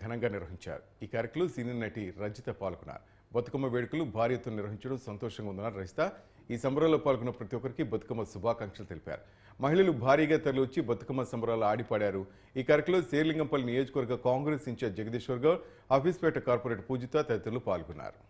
ఘనంగా నిర్వహించారు. ఈ కార్యక్రమంలో సీనియర్ నటి రజిత పాల్గొన్నారు. బతుకమ్మ వేడుకలు భారీ ఎత్తున నిర్వహించడం సంతోషంగా ఉందన్నారు రజిత. ఈ సంబరాల్లో పాల్గొన్న ప్రతి ఒక్కరికి బతుకమ్మ శుభాకాంక్షలు తెలిపారు. మహిళలు భారీగా తరలివచ్చి బతుకమ్మ సంబరాలు ఆడిపాడారు. ఈ కార్యక్రమంలో శేర్లింగంపల్లి నియోజకవర్గ కాంగ్రెస్ ఇన్ఛార్జ్ జగదీశ్వర్ గౌడ్, ఆఫీస్పేట కార్పొరేటర్ పూజిత తదితరులు పాల్గొన్నారు.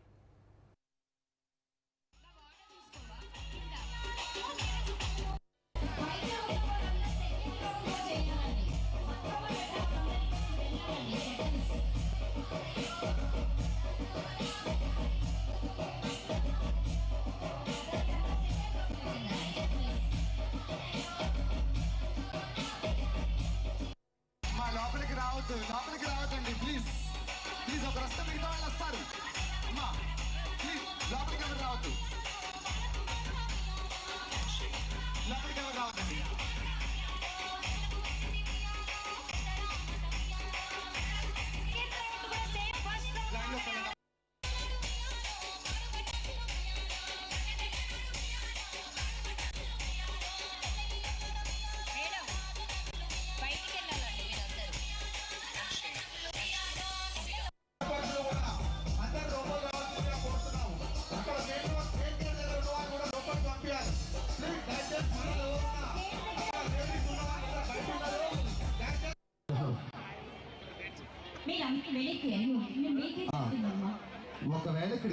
లోపలికి రావద్దండి ప్లీజ్ ఒక రస్తా మిగతా వాళ్ళు వస్తారు. అమ్మా ప్లీజ్ లోపలికి ఎవరు రావద్దు, లోపలికి ఎవరు రావద్దండి. ఒకవేళ ఇక్కడ